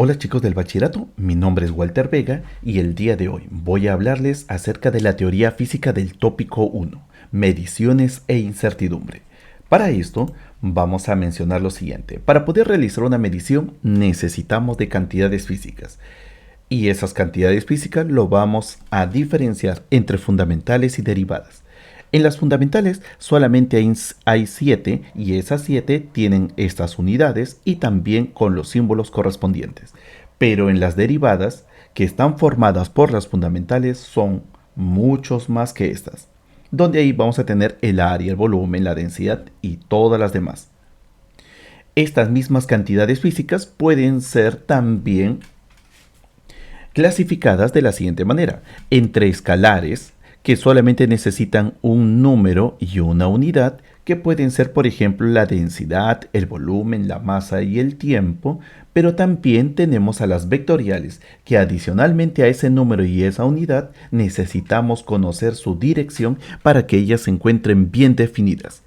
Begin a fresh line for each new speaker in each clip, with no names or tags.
Hola chicos del bachillerato, mi nombre es Walter Vega y el día de hoy voy a hablarles acerca de la teoría física del tópico 1, mediciones e incertidumbre. Para esto vamos a mencionar lo siguiente: para poder realizar una medición necesitamos de cantidades físicas y esas cantidades físicas lo vamos a diferenciar entre fundamentales y derivadas. En las fundamentales solamente hay 7 y esas 7 tienen estas unidades y también con los símbolos correspondientes. Pero en las derivadas, que están formadas por las fundamentales, son muchos más que estas, donde ahí vamos a tener el área, el volumen, la densidad y todas las demás. Estas mismas cantidades físicas pueden ser también clasificadas de la siguiente manera: entre escalares, que solamente necesitan un número y una unidad, que pueden ser por ejemplo la densidad, el volumen, la masa y el tiempo, pero también tenemos a las vectoriales, que adicionalmente a ese número y esa unidad necesitamos conocer su dirección para que ellas se encuentren bien definidas.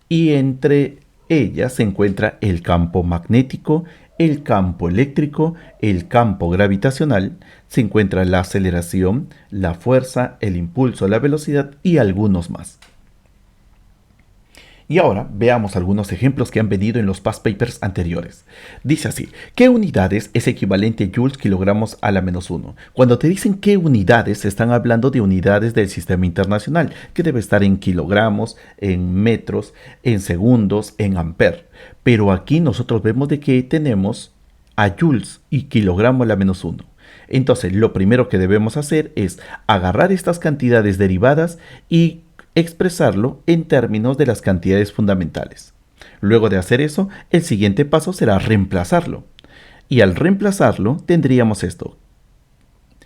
Y entre ellas se encuentra el campo magnético, el campo eléctrico, el campo gravitacional, se encuentra la aceleración, la fuerza, el impulso, la velocidad y algunos más. Y ahora veamos algunos ejemplos que han venido en los past papers anteriores. Dice así: ¿qué unidades es equivalente a joules kilogramos a la menos 1? Cuando te dicen qué unidades, están hablando de unidades del sistema internacional, que debe estar en kilogramos, en metros, en segundos, en amper. Pero aquí nosotros vemos de que tenemos a joules y kilogramo a la menos 1. Entonces, lo primero que debemos hacer es agarrar estas cantidades derivadas y expresarlo en términos de las cantidades fundamentales. Luego de hacer eso, el siguiente paso será reemplazarlo. Y al reemplazarlo, tendríamos esto,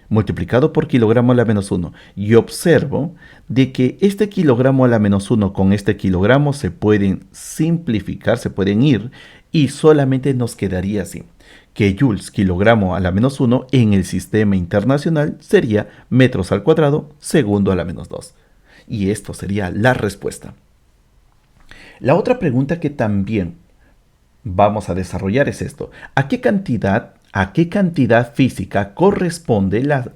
multiplicado por kilogramo a la menos 1. Y observo de que este kilogramo a la menos 1 con este kilogramo se pueden simplificar, se pueden ir, y solamente nos quedaría así: que joules kilogramo a la menos 1 en el sistema internacional sería metros al cuadrado segundo a la menos 2. Y esto sería la respuesta. La otra pregunta que también vamos a desarrollar es esto: ¿a qué cantidad física corresponde la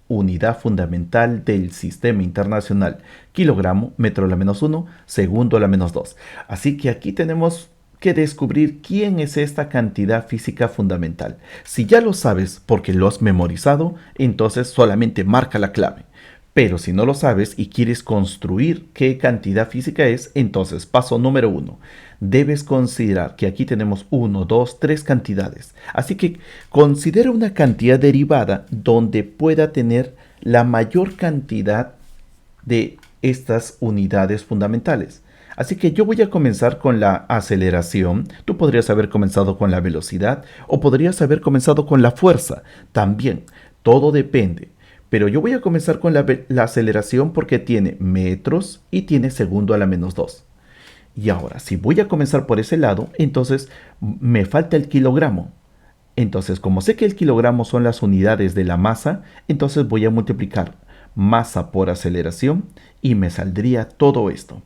unidad fundamental del sistema internacional? Kilogramo, metro a la menos 1, segundo a la menos 2. Así que aquí tenemos que descubrir quién es esta cantidad física fundamental. Si ya lo sabes porque lo has memorizado, entonces solamente marca la clave. Pero si no lo sabes y quieres construir qué cantidad física es, entonces paso número 1. Debes considerar que aquí tenemos 1, 2, 3 cantidades. Así que considera una cantidad derivada donde pueda tener la mayor cantidad de estas unidades fundamentales. Así que yo voy a comenzar con la aceleración. Tú podrías haber comenzado con la velocidad o podrías haber comenzado con la fuerza. También, todo depende. Pero yo voy a comenzar con la aceleración porque tiene metros y tiene segundo a la menos 2. Y ahora, si voy a comenzar por ese lado, entonces me falta el kilogramo. Entonces, como sé que el kilogramo son las unidades de la masa, entonces voy a multiplicar masa por aceleración y me saldría todo esto.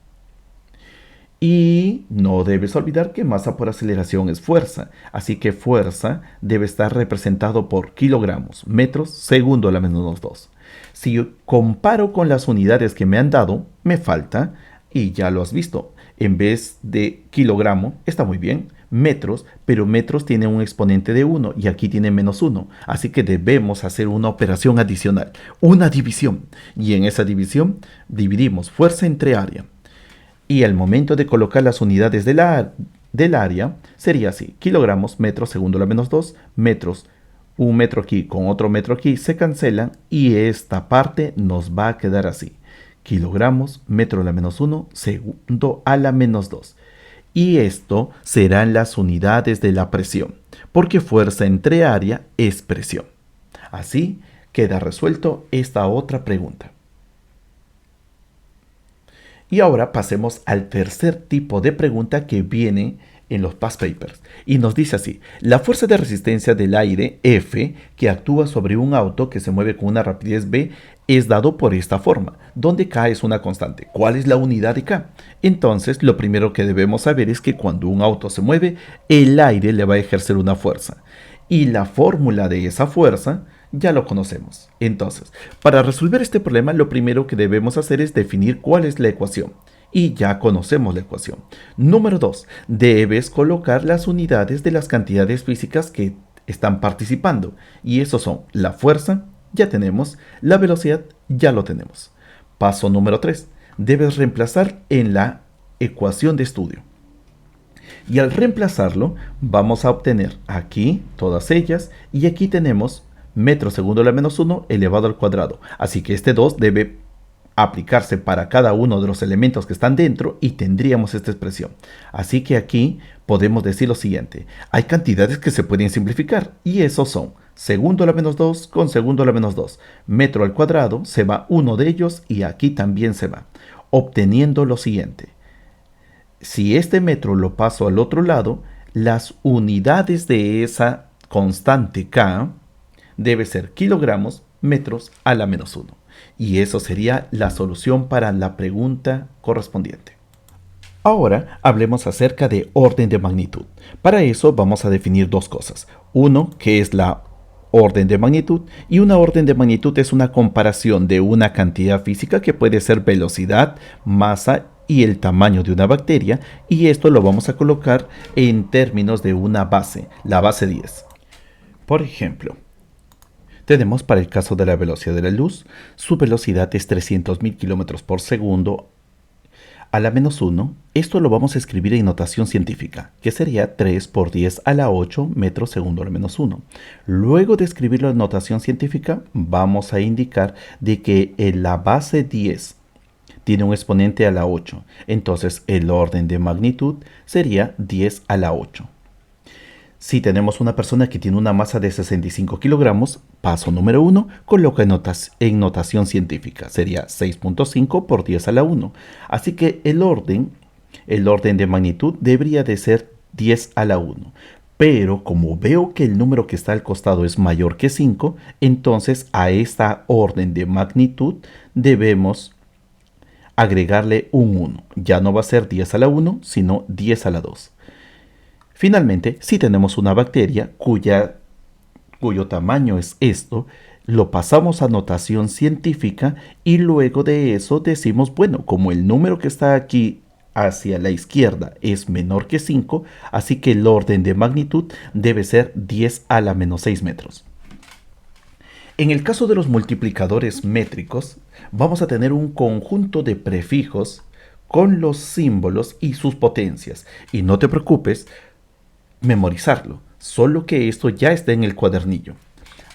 Y no debes olvidar que masa por aceleración es fuerza, así que fuerza debe estar representado por kilogramos, metros, segundo a la menos 2. Si comparo con las unidades que me han dado, me falta, y ya lo has visto, en vez de kilogramo, está muy bien, metros, pero metros tiene un exponente de 1 y aquí tiene menos 1, así que debemos hacer una operación adicional, una división, y en esa división dividimos fuerza entre área. Y al momento de colocar las unidades del área, sería así: kilogramos, metros, segundo a la menos 2, metros, un metro aquí con otro metro aquí, se cancelan y esta parte nos va a quedar así: kilogramos, metro a la menos 1, segundo a la menos 2. Y esto serán las unidades de la presión, porque fuerza entre área es presión. Así queda resuelto esta otra pregunta. Y ahora pasemos al tercer tipo de pregunta que viene en los past papers. Y nos dice así: la fuerza de resistencia del aire, F, que actúa sobre un auto que se mueve con una rapidez V, es dado por esta forma, donde K es una constante. ¿Cuál es la unidad de K? Entonces, lo primero que debemos saber es que cuando un auto se mueve, el aire le va a ejercer una fuerza. Y la fórmula de esa fuerza ya lo conocemos. Entonces, para resolver este problema, lo primero que debemos hacer es definir cuál es la ecuación. Y ya conocemos la ecuación. Número 2. Debes colocar las unidades de las cantidades físicas que están participando. Y esos son la fuerza, ya tenemos, la velocidad, ya lo tenemos. Paso número 3. Debes reemplazar en la ecuación de estudio. Y al reemplazarlo, vamos a obtener aquí todas ellas y aquí tenemos metro segundo a la menos 1 elevado al cuadrado. Así que este 2 debe aplicarse para cada uno de los elementos que están dentro y tendríamos esta expresión. Así que aquí podemos decir lo siguiente. Hay cantidades que se pueden simplificar y esos son segundo a la menos 2 con segundo a la menos 2. Metro al cuadrado se va uno de ellos y aquí también se va. Obteniendo lo siguiente. Si este metro lo paso al otro lado, las unidades de esa constante K debe ser kilogramos metros a la menos 1. Y eso sería la solución para la pregunta correspondiente. Ahora hablemos acerca de orden de magnitud. Para eso vamos a definir dos cosas. Uno, que es la orden de magnitud, y una orden de magnitud es una comparación de una cantidad física que puede ser velocidad, masa y el tamaño de una bacteria, y esto lo vamos a colocar en términos de una base, la base 10. Por ejemplo, tenemos para el caso de la velocidad de la luz, su velocidad es 300.000 km por segundo a la menos 1. Esto lo vamos a escribir en notación científica, que sería 3 por 10 a la 8 metros segundo a la menos 1. Luego de escribirlo en notación científica, vamos a indicar de que en la base 10 tiene un exponente a la 8. Entonces el orden de magnitud sería 10 a la 8. Si tenemos una persona que tiene una masa de 65 kilogramos, paso número 1, coloca en notación científica. Sería 6.5 por 10 a la 1. Así que el orden de magnitud debería de ser 10 a la 1. Pero como veo que el número que está al costado es mayor que 5, entonces a esta orden de magnitud debemos agregarle un 1. Ya no va a ser 10 a la 1, sino 10 a la 2. Finalmente, si tenemos una bacteria cuyo tamaño es esto, lo pasamos a notación científica y luego de eso decimos, bueno, como el número que está aquí hacia la izquierda es menor que 5, así que el orden de magnitud debe ser 10 a la menos 6 metros. En el caso de los multiplicadores métricos, vamos a tener un conjunto de prefijos con los símbolos y sus potencias. Y no te preocupes memorizarlo, solo que esto ya está en el cuadernillo.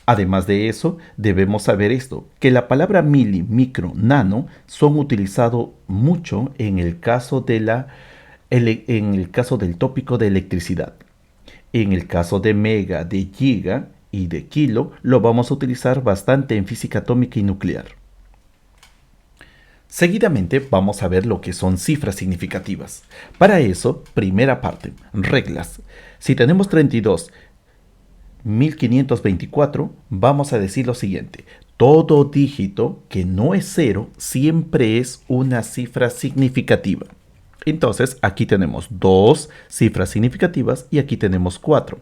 Además de eso, debemos saber esto, que la palabra mili, micro, nano son utilizados mucho en el caso del tópico de electricidad. En el caso de mega, de giga y de kilo, lo vamos a utilizar bastante en física atómica y nuclear. Seguidamente vamos a ver lo que son cifras significativas. Para eso, primera parte, reglas. Si tenemos 32.524, vamos a decir lo siguiente. Todo dígito que no es 0 siempre es una cifra significativa. Entonces, aquí tenemos 2 cifras significativas y aquí tenemos 4.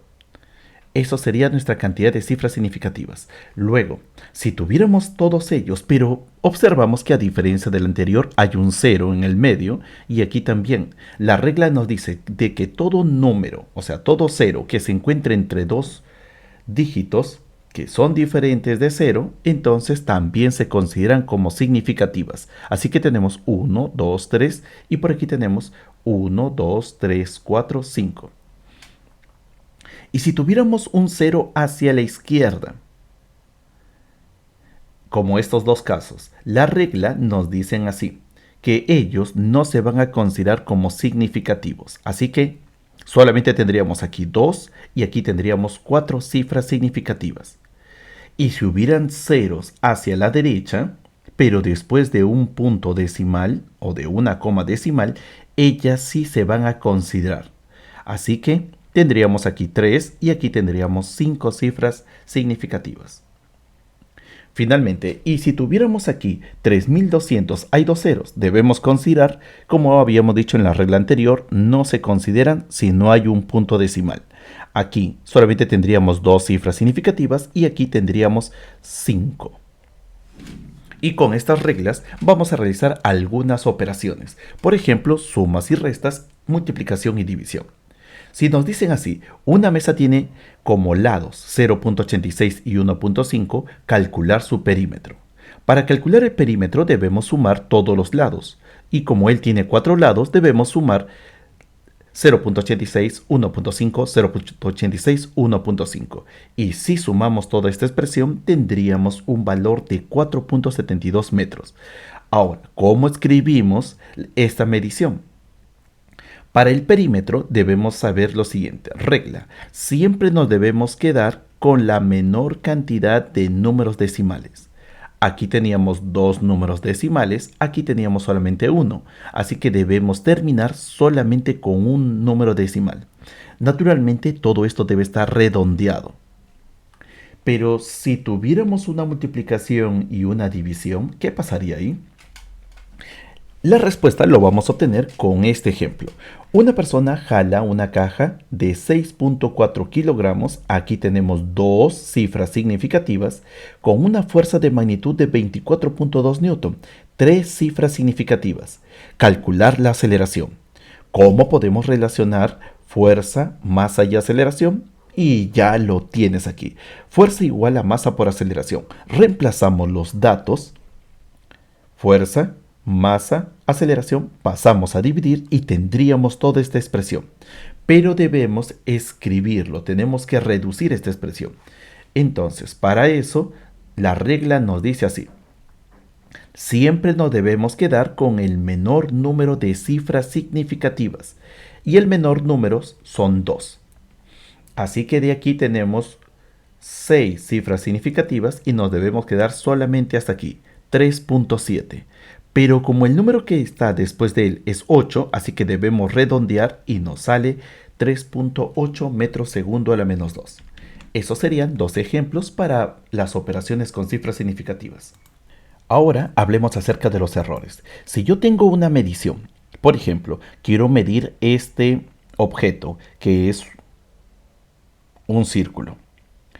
Eso sería nuestra cantidad de cifras significativas. Luego, si tuviéramos todos ellos, pero observamos que a diferencia del anterior hay un 0 en el medio y aquí también. La regla nos dice de que todo número, o sea, todo 0 que se encuentre entre dos dígitos que son diferentes de 0, entonces también se consideran como significativas. Así que tenemos 1, 2, 3 y por aquí tenemos 1, 2, 3, 4, 5. Y si tuviéramos un 0 hacia la izquierda, como estos dos casos, la regla nos dicen así, que ellos no se van a considerar como significativos. Así que solamente tendríamos aquí 2 y aquí tendríamos 4 cifras significativas. Y si hubieran ceros hacia la derecha, pero después de un punto decimal o de una coma decimal, ellas sí se van a considerar. Así que tendríamos aquí 3 y aquí tendríamos 5 cifras significativas. Finalmente, y si tuviéramos aquí 3200, hay dos ceros, debemos considerar, como habíamos dicho en la regla anterior, no se consideran si no hay un punto decimal. Aquí solamente tendríamos dos cifras significativas y aquí tendríamos 5. Y con estas reglas vamos a realizar algunas operaciones. Por ejemplo, sumas y restas, multiplicación y división. Si nos dicen así, una mesa tiene como lados 0.86 y 1.5, calcular su perímetro. Para calcular el perímetro debemos sumar todos los lados. Y como él tiene 4 lados, debemos sumar 0.86, 1.5, 0.86, 1.5. Y si sumamos toda esta expresión, tendríamos un valor de 4.72 metros. Ahora, ¿cómo escribimos esta medición? Para el perímetro debemos saber lo siguiente. Regla. Siempre nos debemos quedar con la menor cantidad de números decimales. Aquí teníamos dos números decimales, aquí teníamos solamente uno, así que debemos terminar solamente con un número decimal. Naturalmente todo esto debe estar redondeado. Pero si tuviéramos una multiplicación y una división, ¿qué pasaría ahí? La respuesta lo vamos a obtener con este ejemplo. Una persona jala una caja de 6.4 kilogramos, aquí tenemos dos cifras significativas, con una fuerza de magnitud de 24.2 newton, tres cifras significativas. Calcular la aceleración. ¿Cómo podemos relacionar fuerza, masa y aceleración? Y ya lo tienes aquí. Fuerza igual a masa por aceleración. Reemplazamos los datos, fuerza, masa, aceleración, pasamos a dividir y tendríamos toda esta expresión. Pero debemos escribirlo, tenemos que reducir esta expresión. Entonces, para eso, la regla nos dice así. Siempre nos debemos quedar con el menor número de cifras significativas. Y el menor número son 2. Así que de aquí tenemos 6 cifras significativas y nos debemos quedar solamente hasta aquí, 3.7. Pero como el número que está después de él es 8, así que debemos redondear y nos sale 3.8 metros segundo a la menos 2. Esos serían dos ejemplos para las operaciones con cifras significativas. Ahora hablemos acerca de los errores. Si yo tengo una medición, por ejemplo, quiero medir este objeto que es un círculo.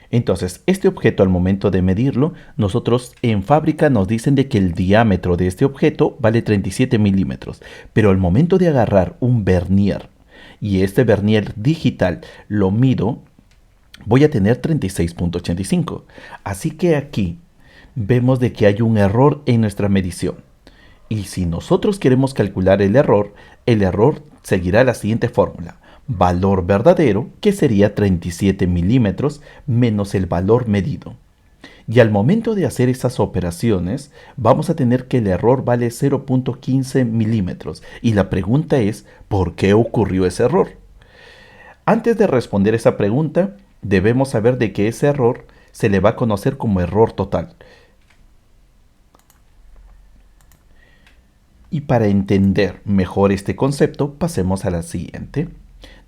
Entonces, este objeto al momento de medirlo, nosotros en fábrica nos dicen de que el diámetro de este objeto vale 37 milímetros, pero al momento de agarrar un vernier y este vernier digital lo mido, voy a tener 36.85. Así que aquí vemos de que hay un error en nuestra medición. Y si nosotros queremos calcular el error seguirá la siguiente fórmula. Valor verdadero, que sería 37 milímetros, menos el valor medido. Y al momento de hacer esas operaciones, vamos a tener que el error vale 0.15 milímetros. Y la pregunta es, ¿por qué ocurrió ese error? Antes de responder esa pregunta, debemos saber de que ese error se le va a conocer como error total. Y para entender mejor este concepto, pasemos a la siguiente,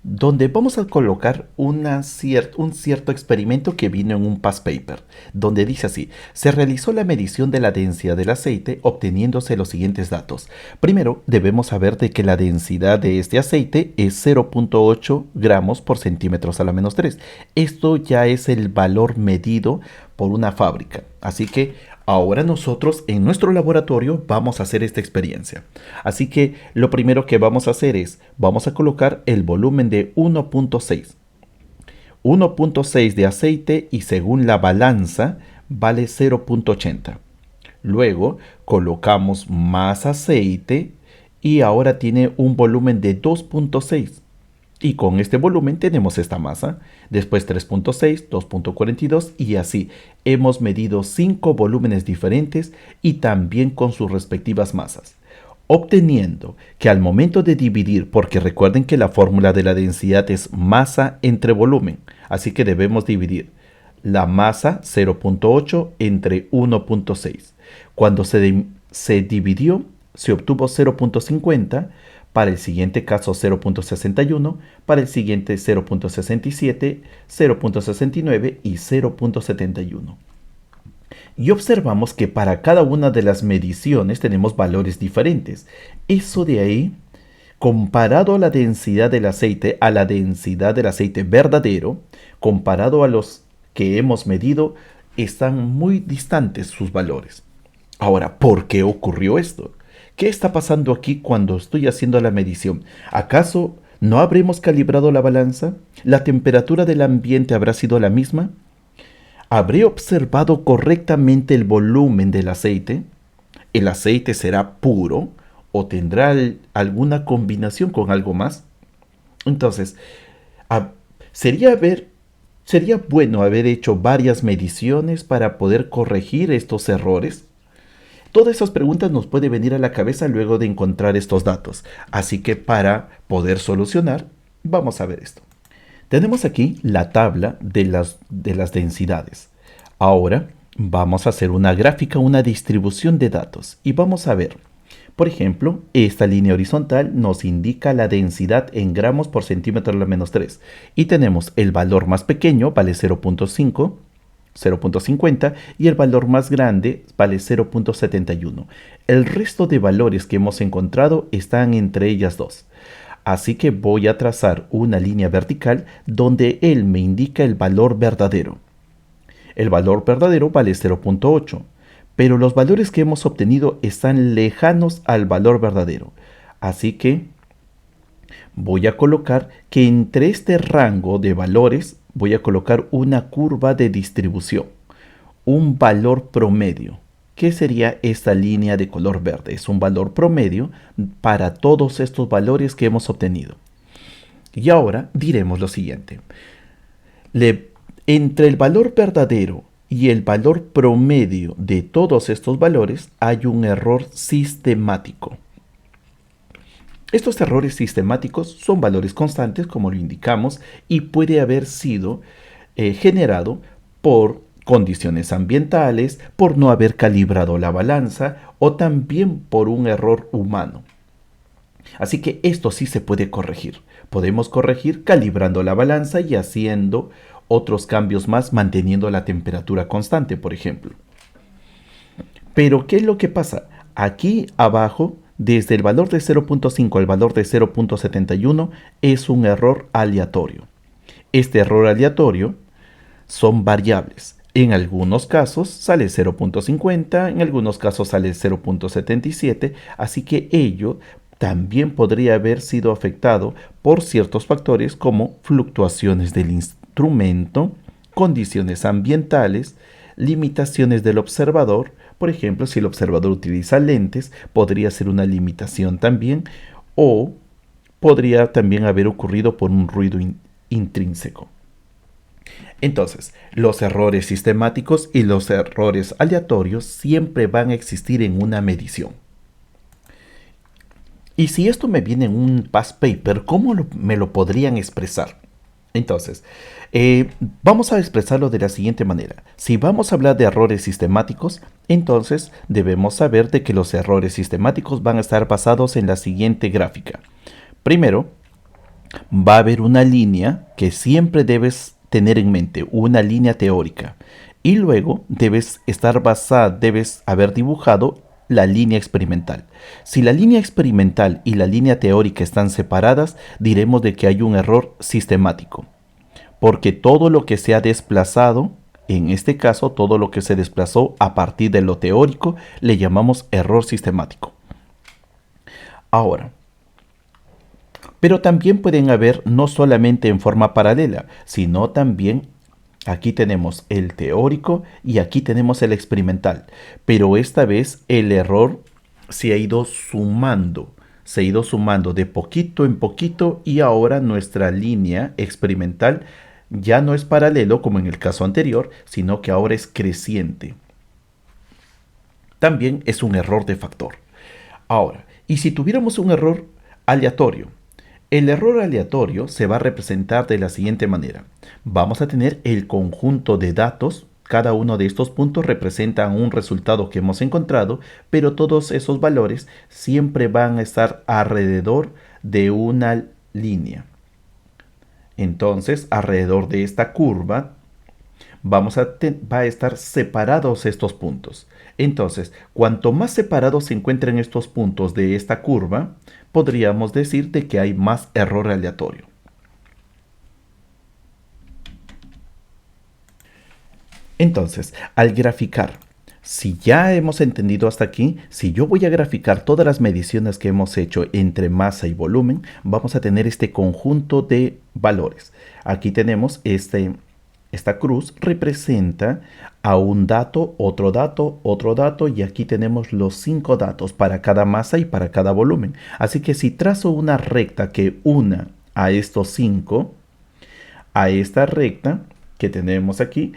donde vamos a colocar un cierto experimento que vino en un past paper, donde dice así: se realizó la medición de la densidad del aceite obteniéndose los siguientes datos. Primero, debemos saber de que la densidad de este aceite es 0.8 gramos por centímetros a la menos 3. Esto ya es el valor medido por una fábrica, así que ahora nosotros en nuestro laboratorio vamos a hacer esta experiencia. Así que lo primero que vamos a hacer es, vamos a colocar el volumen de 1.6. 1.6 de aceite y según la balanza vale 0.80. Luego colocamos más aceite y ahora tiene un volumen de 2.6. Y con este volumen tenemos esta masa, después 3.6, 2.42 y así. Hemos medido 5 volúmenes diferentes y también con sus respectivas masas, obteniendo que al momento de dividir, porque recuerden que la fórmula de la densidad es masa entre volumen, así que debemos dividir la masa 0.8 entre 1.6. Cuando se dividió, se obtuvo 0.50, para el siguiente caso 0.61, para el siguiente 0.67, 0.69 y 0.71. Y observamos que para cada una de las mediciones tenemos valores diferentes. Eso de ahí Comparado a la densidad del aceite, a la densidad del aceite verdadero, comparado a los que hemos medido, están muy distantes sus valores. Ahora, ¿por qué ocurrió esto? ¿Qué está pasando aquí cuando estoy haciendo la medición? ¿Acaso no habremos calibrado la balanza? ¿La temperatura del ambiente habrá sido la misma? ¿Habré observado correctamente el volumen del aceite? ¿El aceite será puro o tendrá alguna combinación con algo más? Entonces, a- sería, sería bueno haber hecho varias mediciones para poder corregir estos errores. Todas esas preguntas nos pueden venir a la cabeza luego de encontrar estos datos. Así que para poder solucionar, vamos a ver esto. Tenemos aquí la tabla de las densidades. Ahora vamos a hacer una gráfica, una distribución de datos y vamos a ver. Por ejemplo, esta línea horizontal nos indica la densidad en gramos por centímetro a la menos 3 y tenemos el valor más pequeño, vale 0.5, 0.50 y el valor más grande vale 0.71. El resto de valores que hemos encontrado están entre ellas dos. Así que voy a trazar una línea vertical donde él me indica el valor verdadero. El valor verdadero vale 0.8, pero los valores que hemos obtenido están lejanos al valor verdadero. Así que voy a colocar que entre este rango de valores voy a colocar una curva de distribución, un valor promedio. ¿Qué sería esta línea de color verde? Es un valor promedio para todos estos valores que hemos obtenido. Y ahora diremos lo siguiente. Entre el valor verdadero y el valor promedio de todos estos valores hay un error sistemático. Estos errores sistemáticos son valores constantes, como lo indicamos, y puede haber sido generado por condiciones ambientales, por no haber calibrado la balanza o también por un error humano. Así que esto sí se puede corregir. Podemos corregir calibrando la balanza y haciendo otros cambios más, manteniendo la temperatura constante, por ejemplo. Pero, ¿qué es lo que pasa? Aquí abajo, desde el valor de 0.5 al valor de 0.71, es un error aleatorio. Este error aleatorio son variables. En algunos casos sale 0.50, en algunos casos sale 0.77, así que ello también podría haber sido afectado por ciertos factores como fluctuaciones del instrumento, condiciones ambientales, limitaciones del observador. Por ejemplo, si el observador utiliza lentes, podría ser una limitación también, o podría también haber ocurrido por un ruido intrínseco. Entonces, los errores sistemáticos y los errores aleatorios siempre van a existir en una medición. Y si esto me viene en un past paper, ¿cómo me lo podrían expresar? Entonces, vamos a expresarlo de la siguiente manera. Si vamos a hablar de errores sistemáticos, entonces debemos saber de que los errores sistemáticos van a estar basados en la siguiente gráfica. Primero, va a haber una línea que siempre debes tener en mente, una línea teórica. Y luego debes haber dibujado la línea experimental. Si la línea experimental y la línea teórica están separadas, diremos de que hay un error sistemático. Porque todo lo que se ha desplazado, en este caso todo lo que se desplazó a partir de lo teórico, le llamamos error sistemático. Ahora, pero también pueden haber no solamente en forma paralela, sino también aquí tenemos el teórico y aquí tenemos el experimental. Pero esta vez el error se ha ido sumando. Se ha ido sumando de poquito en poquito y ahora nuestra línea experimental ya no es paralelo como en el caso anterior, sino que ahora es creciente. También es un error de factor. Ahora, ¿y si tuviéramos un error aleatorio? El error aleatorio se va a representar de la siguiente manera. Vamos a tener el conjunto de datos. Cada uno de estos puntos representa un resultado que hemos encontrado, pero todos esos valores siempre van a estar alrededor de una línea. Entonces, alrededor de esta curva va a estar separados estos puntos. Entonces, cuanto más separados se encuentren estos puntos de esta curva, podríamos decir de que hay más error aleatorio. Entonces, al graficar, si ya hemos entendido hasta aquí, si yo voy a graficar todas las mediciones que hemos hecho entre masa y volumen, vamos a tener este conjunto de valores. Aquí tenemos esta cruz representa a un dato, otro dato y aquí tenemos los 5 datos para cada masa y para cada volumen. Así que si trazo una recta que una a estos 5, a esta recta que tenemos aquí,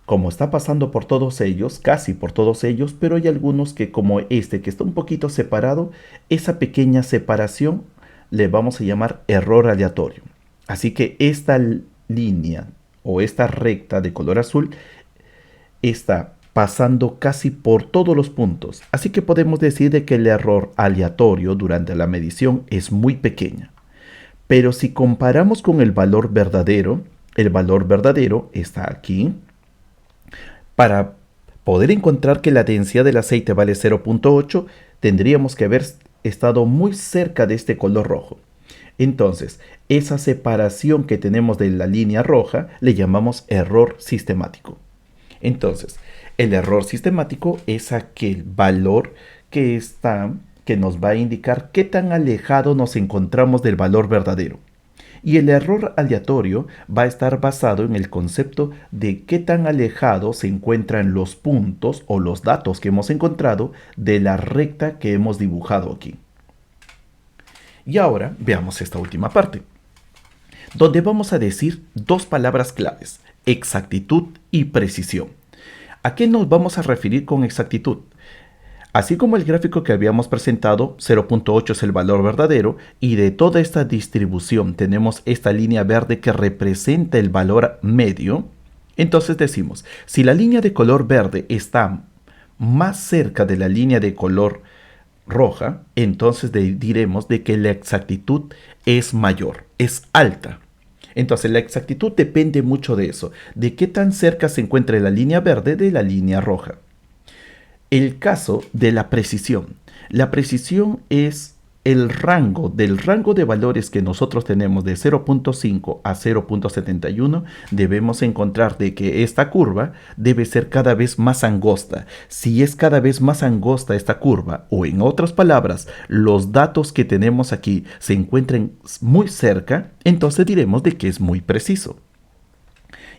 como está pasando por todos ellos, casi por todos ellos, pero hay algunos que como este que está un poquito separado, esa pequeña separación le vamos a llamar error aleatorio. Así que esta línea o esta recta de color azul está pasando casi por todos los puntos. Así que podemos decir de que el error aleatorio durante la medición es muy pequeña. Pero si comparamos con el valor verdadero está aquí. Para poder encontrar que la densidad del aceite vale 0.8, tendríamos que haber estado muy cerca de este color rojo. Entonces, esa separación que tenemos de la línea roja le llamamos error sistemático. Entonces, el error sistemático es aquel valor que nos va a indicar qué tan alejado nos encontramos del valor verdadero. Y el error aleatorio va a estar basado en el concepto de qué tan alejados se encuentran los puntos o los datos que hemos encontrado de la recta que hemos dibujado aquí. Y ahora veamos esta última parte, donde vamos a decir dos palabras claves, exactitud y precisión. ¿A qué nos vamos a referir con exactitud? Así como el gráfico que habíamos presentado, 0.8 es el valor verdadero y de toda esta distribución tenemos esta línea verde que representa el valor medio, entonces decimos, si la línea de color verde está más cerca de la línea de color roja, entonces diremos de que la exactitud es mayor, es alta. Entonces la exactitud depende mucho de eso, de qué tan cerca se encuentra la línea verde de la línea roja. El caso de la precisión. La precisión es el rango de valores que nosotros tenemos de 0.5 a 0.71. Debemos encontrar de que esta curva debe ser cada vez más angosta. Si es cada vez más angosta esta curva, o en otras palabras, los datos que tenemos aquí se encuentran muy cerca, entonces diremos de que es muy preciso.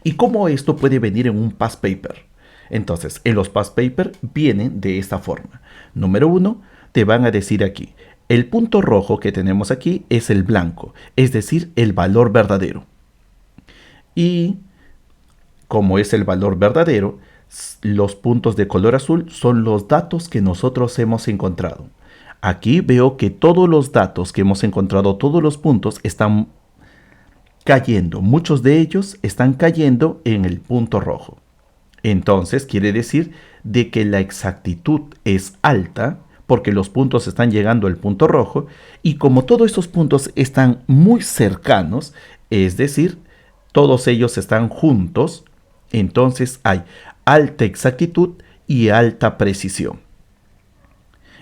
¿Y cómo esto puede venir en un past paper? Entonces, en los past paper vienen de esta forma. Número 1, te van a decir aquí, el punto rojo que tenemos aquí es el blanco, es decir, el valor verdadero. Y como es el valor verdadero, los puntos de color azul son los datos que nosotros hemos encontrado. Aquí veo que todos los datos que hemos encontrado, todos los puntos están cayendo. Muchos de ellos están cayendo en el punto rojo. Entonces quiere decir de que la exactitud es alta porque los puntos están llegando al punto rojo y como todos estos puntos están muy cercanos, es decir, todos ellos están juntos, entonces hay alta exactitud y alta precisión.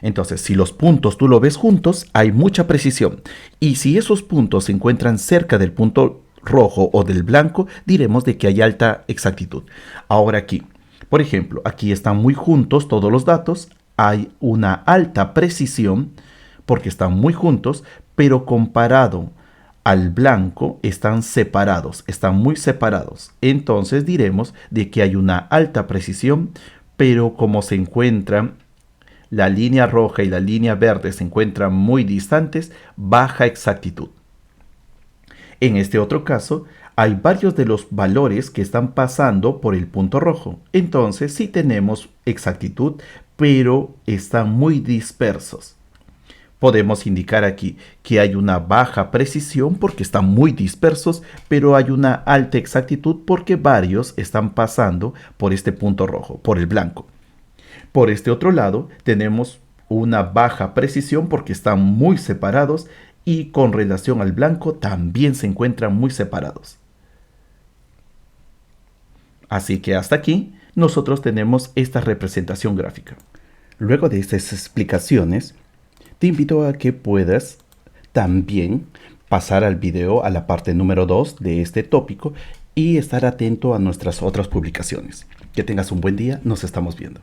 Entonces, si los puntos tú lo ves juntos, hay mucha precisión. Y si esos puntos se encuentran cerca del punto rojo o del blanco, diremos de que hay alta exactitud. Ahora aquí, por ejemplo, aquí están muy juntos todos los datos, hay una alta precisión porque están muy juntos, pero comparado al blanco están separados, están muy separados. Entonces diremos de que hay una alta precisión, pero como se encuentran la línea roja y la línea verde se encuentran muy distantes, baja exactitud. En este otro caso, hay varios de los valores que están pasando por el punto rojo. Entonces sí tenemos exactitud, pero están muy dispersos. Podemos indicar aquí que hay una baja precisión porque están muy dispersos, pero hay una alta exactitud porque varios están pasando por este punto rojo, por el blanco. Por este otro lado, tenemos una baja precisión porque están muy separados y con relación al blanco también se encuentran muy separados. Así que hasta aquí nosotros tenemos esta representación gráfica. Luego de estas explicaciones, te invito a que puedas también pasar al video a la parte número 2 de este tópico y estar atento a nuestras otras publicaciones. Que tengas un buen día, nos estamos viendo.